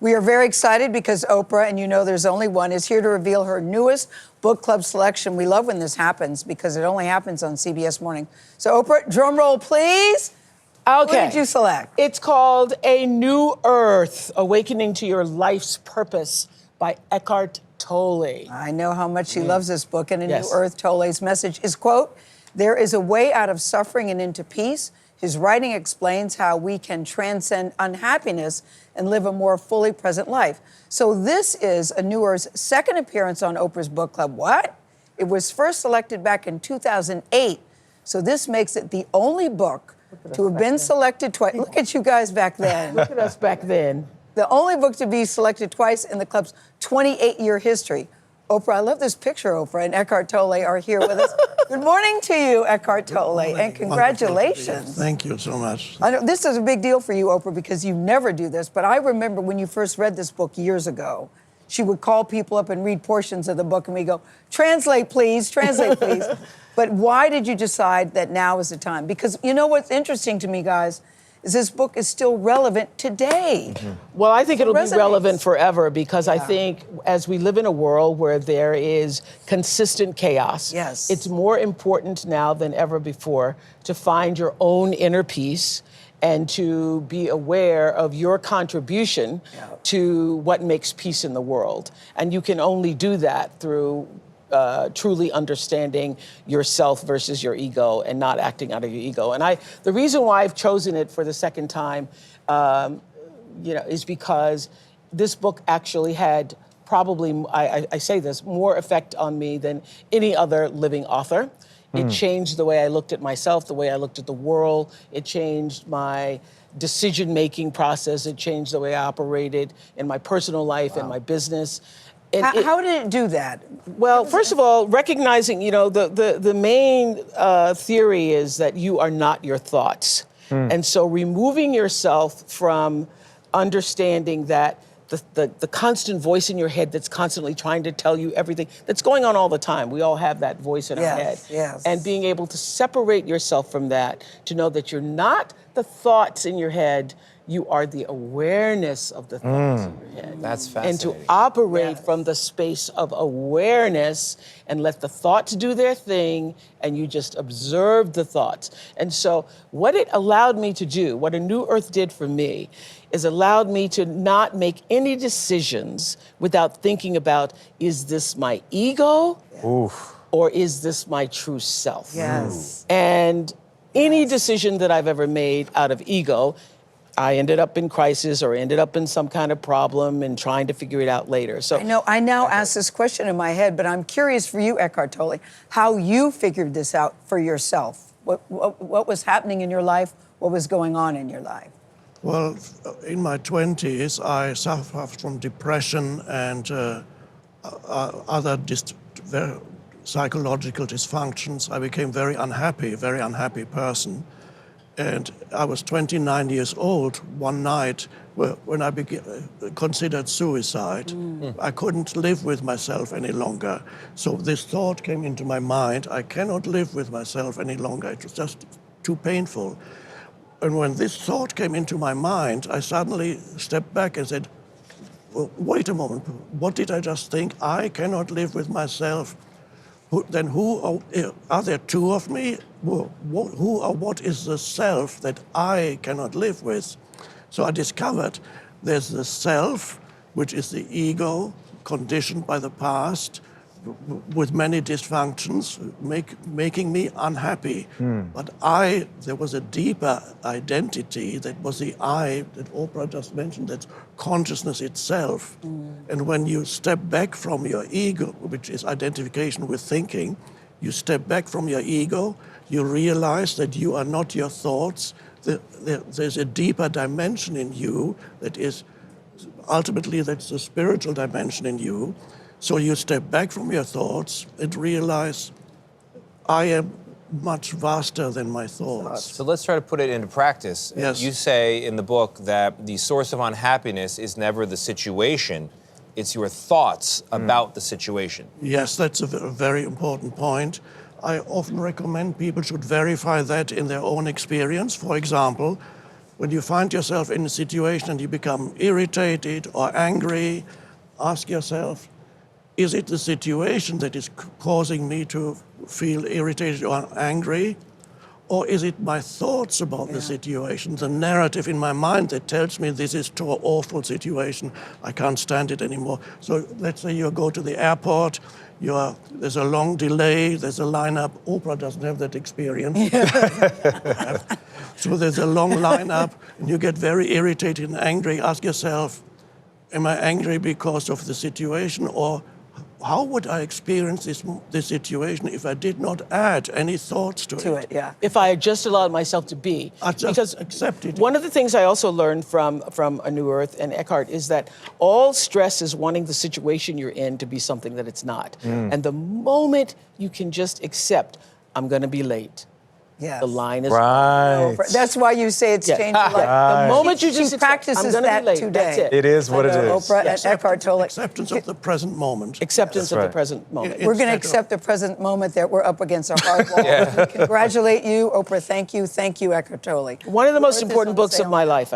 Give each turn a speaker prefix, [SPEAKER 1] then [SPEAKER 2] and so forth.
[SPEAKER 1] We are very excited because Oprah, and you know there's only one, is here to reveal her newest book club selection. We love when this happens because it only happens on CBS Morning. So Oprah, drum roll, please.
[SPEAKER 2] Okay.
[SPEAKER 1] What did you select?
[SPEAKER 2] It's called A New Earth, Awakening to Your Life's Purpose by Eckhart Tolle.
[SPEAKER 1] I know how much she loves this book, and A
[SPEAKER 2] Yes.
[SPEAKER 1] New Earth, Tolle's message is, quote, there is a way out of suffering and into peace. His writing explains how we can transcend unhappiness and live a more fully present life. So this is A New Earth's second appearance on Oprah's book club. What? It was first selected back in 2008. So this makes it the only book to have been selected twice. Look at you guys back then.
[SPEAKER 2] Look at us back then.
[SPEAKER 1] The only book to be selected twice in the club's 28-year history. Oprah, I love this picture, Oprah, and Eckhart Tolle are here with us. Good morning to you, Eckhart Tolle, and congratulations.
[SPEAKER 3] Thank you so much.
[SPEAKER 1] I know this is a big deal for you, Oprah, because you never do this, but I remember when you first read this book years ago, she would call people up and read portions of the book, and we go, translate, please. But why did you decide that now is the time? Because you know what's interesting to me, guys, is this book is still relevant today.
[SPEAKER 3] Mm-hmm.
[SPEAKER 2] Well, I think it'll
[SPEAKER 1] resonates.
[SPEAKER 2] be relevant forever because I think as we live in a world where there is consistent chaos,
[SPEAKER 1] Yes.
[SPEAKER 2] it's more important now than ever before to find your own inner peace and to be aware of your contribution to what makes peace in the world. And you can only do that through truly understanding yourself versus your ego and not acting out of your ego. And the reason why I've chosen it for the second time, is because this book actually had probably, I say this, more effect on me than any other living author. It changed the way I looked at myself, the way I looked at the world. It changed my decision-making process. It changed the way I operated in my personal life and my business. And
[SPEAKER 1] How did it do that?
[SPEAKER 2] well, first of all, recognizing, the main theory is that you are not your thoughts. And so removing yourself from understanding that the constant voice in your head that's constantly trying to tell you everything, that's going on all the time. We all have that voice in our head.
[SPEAKER 1] Yes.
[SPEAKER 2] And being able to separate yourself from that, to know that you're not the thoughts in your head, you are the awareness of the thoughts in your head.
[SPEAKER 4] That's
[SPEAKER 2] And
[SPEAKER 4] fascinating.
[SPEAKER 2] to operate from the space of awareness and let the thoughts do their thing and you just observe the thoughts. And so what it allowed me to do, what A New Earth did for me, is allowed me to not make any decisions without thinking about, is this my ego? Or is this my true self?
[SPEAKER 1] Yes.
[SPEAKER 2] And any decision that I've ever made out of ego, I ended up in crisis or ended up in some kind of problem and trying to figure it out later. So
[SPEAKER 1] I now ask this question in my head, but I'm curious for you, Eckhart Tolle, how you figured this out for yourself. What was happening in your life? What was going on in your life?
[SPEAKER 3] Well, in my 20s, I suffered from depression and other psychological dysfunctions. I became very unhappy person. And I was 29 years old one night when I considered suicide. I couldn't live with myself any longer. So this thought came into my mind, I cannot live with myself any longer. It was just too painful. And when this thought came into my mind, I suddenly stepped back and said, well, wait a moment, what did I just think? I cannot live with myself. Then are there two of me? Who or what is the self that I cannot live with? So I discovered there's the self, which is the ego, conditioned by the past, with many dysfunctions, making me unhappy. But there was a deeper identity that was the I that Oprah just mentioned, that's consciousness itself. And when you step back from your ego, which is identification with thinking, you step back from your ego, you realize that you are not your thoughts. There's a deeper dimension in you that is, ultimately, that's the spiritual dimension in you. So you step back from your thoughts and realize I am much vaster than my thoughts.
[SPEAKER 4] So let's try to put it into practice.
[SPEAKER 3] Yes.
[SPEAKER 4] You say in the book that the source of unhappiness is never the situation, it's your thoughts about the situation.
[SPEAKER 3] Yes, that's a very important point. I often recommend people should verify that in their own experience. For example, when you find yourself in a situation and you become irritated or angry, ask yourself, is it the situation that is causing me to feel irritated or angry? Or is it my thoughts about the situation, the narrative in my mind that tells me this is an awful situation, I can't stand it anymore. So let's say you go to the airport, there's a long delay, there's a lineup. Oprah doesn't have that experience. So there's a long lineup, and you get very irritated and angry. Ask yourself, am I angry because of the situation, or how would I experience this situation if I did not add any thoughts to it?
[SPEAKER 1] Yeah.
[SPEAKER 2] If I had just allowed myself to be.
[SPEAKER 3] I just accepted it.
[SPEAKER 2] One of the things I also learned from A New Earth and Eckhart is that all stress is wanting the situation you're in to be something that it's not. And the moment you can just accept, I'm going to be late.
[SPEAKER 1] Yes.
[SPEAKER 2] The line is
[SPEAKER 5] Right.
[SPEAKER 1] That's why you say it's changed your life.
[SPEAKER 2] The moment you just
[SPEAKER 1] She
[SPEAKER 2] accept,
[SPEAKER 1] practices
[SPEAKER 2] I'm gonna
[SPEAKER 1] that
[SPEAKER 2] be late.
[SPEAKER 1] today.
[SPEAKER 2] That's it.
[SPEAKER 5] It is what it is.
[SPEAKER 1] Oprah and Eckhart Tolle.
[SPEAKER 3] Acceptance of the present moment.
[SPEAKER 2] Acceptance
[SPEAKER 5] That's
[SPEAKER 2] of
[SPEAKER 5] right.
[SPEAKER 2] the present moment.
[SPEAKER 1] We're going to
[SPEAKER 3] Instead of-
[SPEAKER 1] accept the present moment that we're up against a hard wall. We congratulate you, Oprah. Thank you. Thank you, Eckhart Tolle.
[SPEAKER 2] One of the most
[SPEAKER 1] Earth is
[SPEAKER 2] important
[SPEAKER 1] on the
[SPEAKER 2] books of
[SPEAKER 1] sale
[SPEAKER 2] my
[SPEAKER 1] now.
[SPEAKER 2] life.